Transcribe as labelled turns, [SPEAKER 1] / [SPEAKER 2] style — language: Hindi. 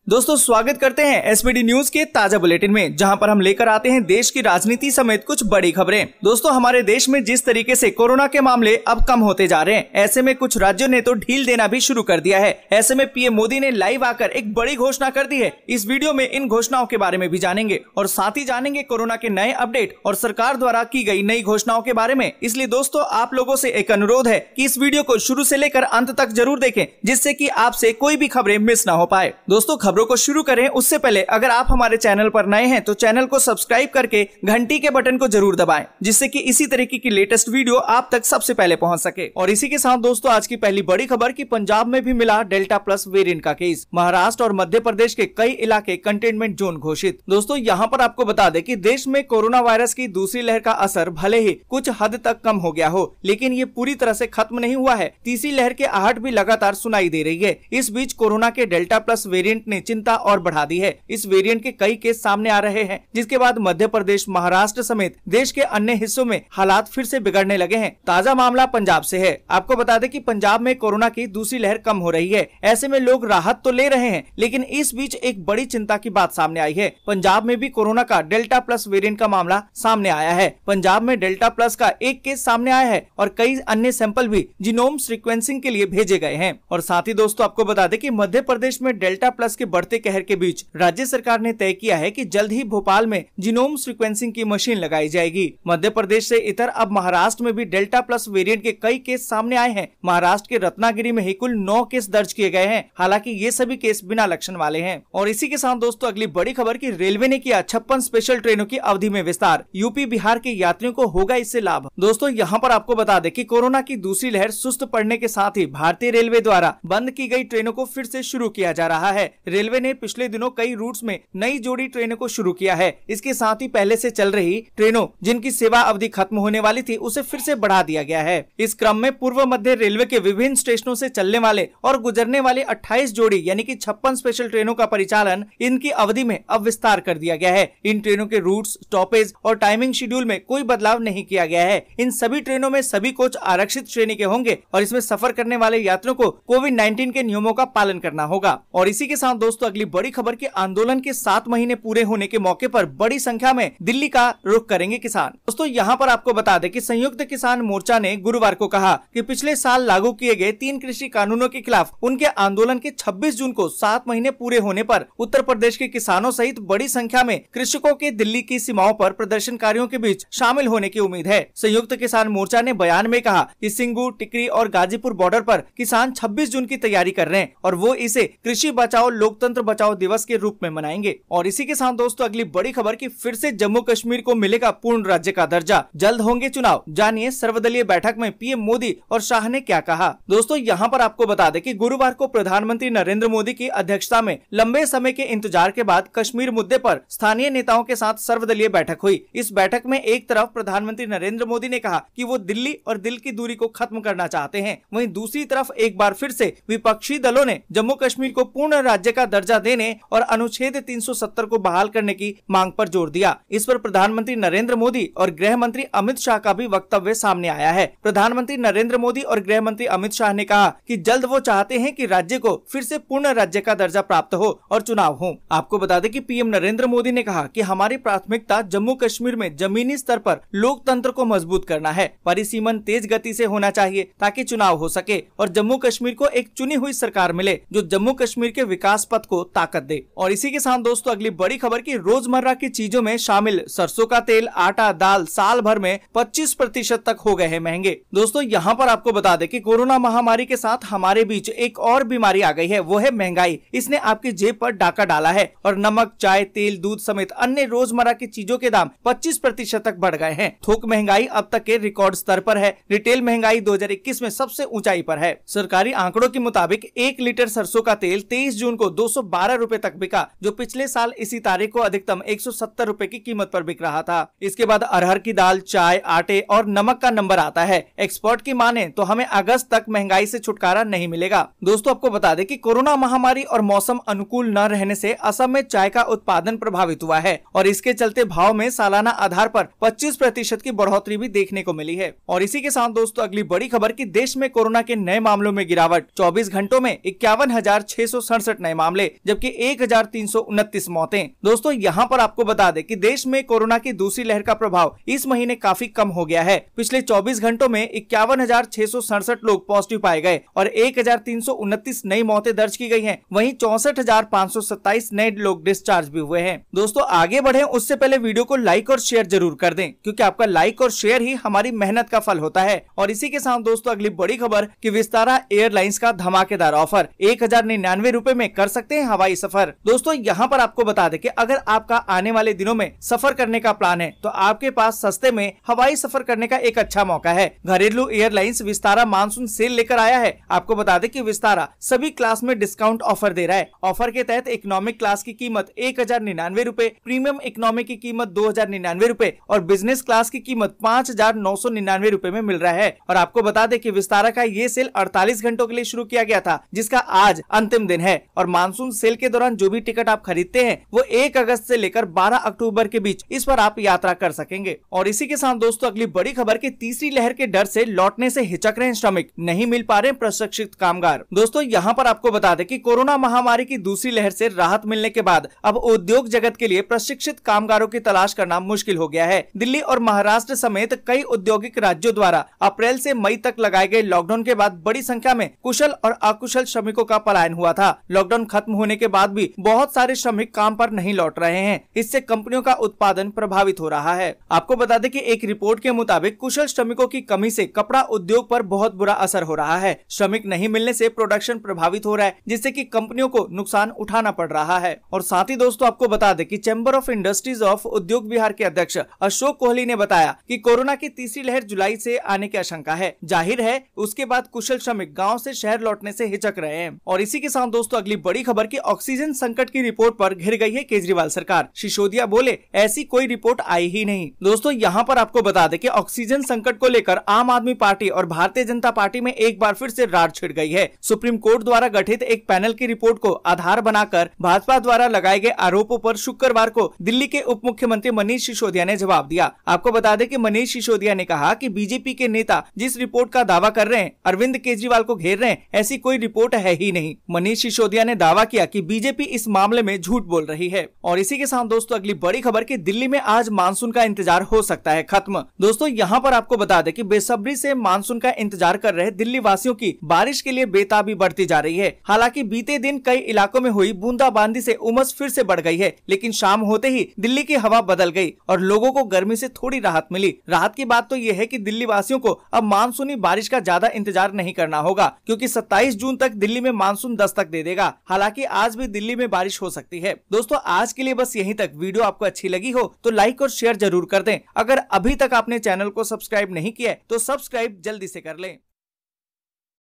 [SPEAKER 1] दोस्तों स्वागत करते हैं एसपीडी न्यूज के ताजा बुलेटिन में, जहां पर हम लेकर आते हैं देश की राजनीति समेत कुछ बड़ी खबरें। दोस्तों हमारे देश में जिस तरीके से कोरोना के मामले अब कम होते जा रहे हैं, ऐसे में कुछ राज्यों ने तो ढील देना भी शुरू कर दिया है। ऐसे में पीएम मोदी ने लाइव आकर एक बड़ी घोषणा कर दी है। इस वीडियो में इन घोषणाओं के बारे में भी जानेंगे और साथ ही जानेंगे कोरोना के नए अपडेट और सरकार द्वारा की गई नई घोषणाओं के बारे में। इसलिए दोस्तों आप लोगों से एक अनुरोध है कि इस वीडियो को शुरू से लेकर अंत तक जरूर देखें, जिससे कि आपसे कोई भी खबरें मिस ना हो पाए। दोस्तों खबरों को शुरू करें उससे पहले अगर आप हमारे चैनल पर नए हैं तो चैनल को सब्सक्राइब करके घंटी के बटन को जरूर दबाएं, जिससे कि इसी तरीके की लेटेस्ट वीडियो आप तक सबसे पहले पहुंच सके। और इसी के साथ दोस्तों आज की पहली बड़ी खबर कि पंजाब में भी मिला डेल्टा प्लस वेरिएंट का केस। महाराष्ट्र और मध्य प्रदेश के कई इलाके कंटेनमेंट जोन घोषित। दोस्तों यहाँ पर आपको बता दें कि देश में कोरोना वायरस की दूसरी लहर का असर भले ही कुछ हद तक कम हो गया हो, लेकिन ये पूरी तरह से खत्म नहीं हुआ है। तीसरी लहर के आहट भी लगातार सुनाई दे रही है। इस बीच कोरोना के डेल्टा प्लस वेरिएंट ने चिंता और बढ़ा दी है। इस वेरिएंट के कई केस सामने आ रहे हैं, जिसके बाद मध्य प्रदेश, महाराष्ट्र समेत देश के अन्य हिस्सों में हालात फिर से बिगड़ने लगे हैं। ताजा मामला पंजाब से है। आपको बता दें कि पंजाब में कोरोना की दूसरी लहर कम हो रही है। ऐसे में लोग राहत तो ले रहे हैं, लेकिन इस बीच एक बड़ी चिंता की बात सामने आई है। पंजाब में भी कोरोना का डेल्टा प्लस वेरिएंट का मामला सामने आया है। पंजाब में डेल्टा प्लस का एक केस सामने आया है और कई अन्य सैंपल भी जीनोम सीक्वेंसिंग के लिए भेजे गए हैं। और साथ ही दोस्तों आपको बता दें कि मध्य प्रदेश में डेल्टा प्लस के बढ़ते कहर के बीच राज्य सरकार ने तय किया है कि जल्द ही भोपाल में जीनोम सीक्वेंसिंग की मशीन लगाई जाएगी। मध्य प्रदेश से इतर अब महाराष्ट्र में भी डेल्टा प्लस वेरिएंट के कई केस सामने आए हैं। महाराष्ट्र के रत्नागिरी में ही कुल 9 केस दर्ज किए गए हैं। हालांकि ये सभी केस बिना लक्षण वाले हैं। और इसी के साथ दोस्तों अगली बड़ी खबर की रेलवे ने किया 56 स्पेशल ट्रेनों की अवधि में विस्तार। यूपी बिहार के यात्रियों को होगा इससे लाभ। दोस्तों यहाँ पर आपको बता दें कि कोरोना की दूसरी लहर सुस्त पड़ने के साथ ही भारतीय रेलवे द्वारा बंद की गई ट्रेनों को फिर से शुरू किया जा रहा है। रेलवे ने पिछले दिनों कई रूट्स में नई जोड़ी ट्रेनों को शुरू किया है। इसके साथ ही पहले से चल रही ट्रेनों जिनकी सेवा अवधि खत्म होने वाली थी, उसे फिर से बढ़ा दिया गया है। इस क्रम में पूर्व मध्य रेलवे के विभिन्न स्टेशनों से चलने वाले और गुजरने वाले 28 जोड़ी यानी कि 56 स्पेशल ट्रेनों का परिचालन इनकी अवधि में अब विस्तार कर दिया गया है। इन ट्रेनों के रूट्स, स्टॉपेज और टाइमिंग शेड्यूल में कोई बदलाव नहीं किया गया है। इन सभी ट्रेनों में सभी कोच आरक्षित श्रेणी के होंगे और इसमें सफर करने वाले यात्रियों को कोविड-19 के नियमों का पालन करना होगा। और इसी के साथ दोस्तों अगली बड़ी खबर की आंदोलन के 7 महीने पूरे होने के मौके पर बड़ी संख्या में दिल्ली का रुख करेंगे किसान। दोस्तों यहाँ पर आपको बता दें कि संयुक्त किसान मोर्चा ने गुरुवार को कहा कि पिछले साल लागू किए गए 3 कृषि कानूनों के खिलाफ उनके आंदोलन के 26 जून को 7 महीने पूरे होने पर उत्तर प्रदेश के किसानों सहित बड़ी संख्या में कृषकों के दिल्ली की सीमाओं पर प्रदर्शनकारियों के बीच शामिल होने की उम्मीद है। संयुक्त किसान मोर्चा ने बयान में कहा कि सिंगू, टिकरी और गाजीपुर बॉर्डर पर किसान 26 जून की तैयारी कर रहे हैं और वो इसे कृषि बचाओ लोकतंत्र बचाओ दिवस के रूप में मनाएंगे। और इसी के साथ दोस्तों अगली बड़ी खबर की फिर से जम्मू कश्मीर को मिलेगा पूर्ण राज्य का दर्जा, जल्द होंगे चुनाव। जानिए सर्वदलीय बैठक में पीएम मोदी और शाह ने क्या कहा। दोस्तों यहाँ पर आपको बता दें कि गुरुवार को प्रधानमंत्री नरेंद्र मोदी की अध्यक्षता में लंबे समय के इंतजार के बाद कश्मीर मुद्दे पर स्थानीय नेताओं के साथ सर्वदलीय बैठक हुई। इस बैठक में एक तरफ प्रधानमंत्री नरेंद्र मोदी ने कहा कि वो दिल्ली और दिल की दूरी को खत्म करना चाहते हैं, वहीं दूसरी तरफ एक बार फिर से विपक्षी दलों ने जम्मू कश्मीर को पूर्ण राज्य का दर्जा देने और अनुच्छेद 370 को बहाल करने की मांग पर जोर दिया। इस पर प्रधानमंत्री नरेंद्र मोदी और गृह मंत्री अमित शाह का भी वक्तव्य सामने आया है। प्रधानमंत्री नरेंद्र मोदी और गृह मंत्री अमित शाह ने कहा कि जल्द वो चाहते हैं कि राज्य को फिर से पूर्ण राज्य का दर्जा प्राप्त हो और चुनाव हो। आपको बता दें कि पीएम नरेंद्र मोदी ने कहा कि हमारी प्राथमिकता जम्मू कश्मीर में जमीनी स्तर पर लोकतंत्र को मजबूत करना है। परिसीमन तेज गति से होना चाहिए ताकि चुनाव हो सके और जम्मू कश्मीर को एक चुनी हुई सरकार मिले जो जम्मू कश्मीर के विकास पथ को ताकत दे। और इसी के साथ दोस्तों अगली बड़ी खबर की रोजमर्रा की चीजों में शामिल सरसों का तेल, आटा, दाल साल भर में 25% तक हो गए हैं महंगे। दोस्तों यहाँ पर आपको बता दें कि कोरोना महामारी के साथ हमारे बीच एक और बीमारी आ गई है, वो है महंगाई। इसने आपकी जेब पर डाका डाला है और नमक, चाय, तेल, दूध समेत अन्य रोजमर्रा की चीजों के दाम 25% तक बढ़ गए हैं। थोक महंगाई अब तक के रिकॉर्ड स्तर पर है। रिटेल महंगाई 2021 में सबसे ऊंचाई पर है। सरकारी आंकड़ों के मुताबिक 1 लीटर सरसों का तेल 23 जून को 212 रुपए तक बिका, जो पिछले साल इसी तारीख को अधिकतम 170 रुपए की कीमत पर बिक रहा था। इसके बाद अरहर की दाल, चाय, आटे और नमक का नंबर आता है। एक्सपर्ट की माने तो हमें अगस्त तक महंगाई से छुटकारा नहीं मिलेगा। दोस्तों आपको बता दें कि कोरोना महामारी और मौसम अनुकूल न रहने से असम में चाय का उत्पादन प्रभावित हुआ है और इसके चलते भाव में सालाना आधार पर 25% की बढ़ोतरी भी देखने को मिली है। और इसी के साथ दोस्तों अगली बड़ी खबर की देश में कोरोना के नए मामलों में गिरावट। 24 घंटों में 51,667 नए मामले मामले, जबकि 1329 मौतें। दोस्तों यहाँ पर आपको बता दें कि देश में कोरोना की दूसरी लहर का प्रभाव इस महीने काफी कम हो गया है। पिछले 24 घंटों में 51,667 लोग पॉजिटिव पाए गए और 1329 नई मौतें दर्ज की गई हैं। वहीं 64,527 नए लोग डिस्चार्ज भी हुए हैं। दोस्तों आगे बढ़े उससे पहले वीडियो को लाइक और शेयर जरूर कर दें, क्योंकि आपका लाइक और शेयर ही हमारी मेहनत का फल होता है। और इसी के साथ दोस्तों अगली बड़ी खबर कि विस्तारा एयरलाइंस का धमाकेदार ऑफर, 1099 रूपए में कर सकते हैं हवाई सफर। दोस्तों यहाँ पर आपको बता दें कि अगर आपका आने वाले दिनों में सफर करने का प्लान है तो आपके पास सस्ते में हवाई सफर करने का एक अच्छा मौका है। घरेलू एयरलाइंस विस्तारा मानसून सेल लेकर आया है। आपको बता दें कि विस्तारा सभी क्लास में डिस्काउंट ऑफर दे रहा है। ऑफर के तहत इकोनॉमिक क्लास की कीमत 1099 रूपए, प्रीमियम इकोनॉमी की कीमत 2099 रूपए और बिजनेस क्लास की कीमत 5999 रूपए में मिल रहा है। और आपको बता दें कि विस्तारा का ये सेल 48 घंटों के लिए शुरू किया गया था, जिसका आज अंतिम दिन है। और मानसून सेल के दौरान जो भी टिकट आप खरीदते हैं वो 1 अगस्त से लेकर 12 अक्टूबर के बीच इस पर आप यात्रा कर सकेंगे। और इसी के साथ दोस्तों अगली बड़ी खबर की तीसरी लहर के डर से लौटने से हिचक रहे श्रमिक, नहीं मिल पा रहे प्रशिक्षित कामगार। दोस्तों यहाँ पर आपको बता दें कि कोरोना महामारी की दूसरी लहर से राहत मिलने के बाद अब उद्योग जगत के लिए प्रशिक्षित कामगारों की तलाश करना मुश्किल हो गया है। दिल्ली और महाराष्ट्र समेत कई औद्योगिक राज्यों द्वारा अप्रैल से मई तक लगाए गए लॉकडाउन के बाद बड़ी संख्या में कुशल और अकुशल श्रमिकों का पलायन हुआ था। लॉकडाउन खत्म होने के बाद भी बहुत सारे श्रमिक काम पर नहीं लौट रहे हैं। इससे कंपनियों का उत्पादन प्रभावित हो रहा है। आपको बता दें कि एक रिपोर्ट के मुताबिक कुशल श्रमिकों की कमी से कपड़ा उद्योग पर बहुत बुरा असर हो रहा है। श्रमिक नहीं मिलने से प्रोडक्शन प्रभावित हो रहा है, जिससे कि कंपनियों को नुकसान उठाना पड़ रहा है। और साथ ही दोस्तों आपको बता दें कि चैम्बर ऑफ इंडस्ट्रीज ऑफ उद्योग बिहार के अध्यक्ष अशोक कोहली ने बताया कि कोरोना की तीसरी लहर जुलाई से आने की आशंका है। जाहिर है उसके बाद कुशल श्रमिक गाँव से शहर लौटने से हिचक रहे हैं। और इसी के साथ दोस्तों अगली बड़ी खबर की ऑक्सीजन संकट की रिपोर्ट पर घिर गई है केजरीवाल सरकार। सिसोदिया बोले ऐसी कोई रिपोर्ट आई ही नहीं। दोस्तों यहाँ पर आपको बता दें कि ऑक्सीजन संकट को लेकर आम आदमी पार्टी और भारतीय जनता पार्टी में एक बार फिर से रार छिड़ गई है। सुप्रीम कोर्ट द्वारा गठित एक पैनल की रिपोर्ट को आधार बनाकर भाजपा द्वारा लगाए गए आरोपों पर शुक्रवार को दिल्ली के उप मुख्यमंत्री मनीष सिसोदिया ने जवाब दिया। आपको बता दें कि मनीष सिसोदिया ने कहा कि बीजेपी के नेता जिस रिपोर्ट का दावा कर रहे हैं, अरविंद केजरीवाल को घेर रहे हैं, ऐसी कोई रिपोर्ट है ही नहीं। मनीष सिसोदिया ने दावा किया कि बीजेपी इस मामले में झूठ बोल रही है। और इसी के साथ दोस्तों अगली बड़ी खबर कि दिल्ली में आज मानसून का इंतजार हो सकता है खत्म। दोस्तों यहाँ पर आपको बता दें कि बेसब्री से मानसून का इंतजार कर रहे दिल्ली वासियों की बारिश के लिए बेताबी बढ़ती जा रही है। हालांकि बीते दिन कई इलाकों में हुई बूंदाबांदी से उमस फिर से बढ़ गई है, लेकिन शाम होते ही दिल्ली की हवा बदल गई और लोगों को गर्मी से थोड़ी राहत मिली। राहत की बात तो ये है कि दिल्ली वासियों को अब मानसूनी बारिश का ज्यादा इंतजार नहीं करना होगा, क्योंकि 27 जून तक दिल्ली में मानसून दस्तक दे देगा। हालांकि आज भी दिल्ली में बारिश हो सकती है। दोस्तों आज के लिए बस यहीं तक। वीडियो आपको अच्छी लगी हो तो लाइक और शेयर जरूर कर दें। अगर अभी तक आपने चैनल को सब्सक्राइब नहीं किया है तो सब्सक्राइब जल्दी से कर लें।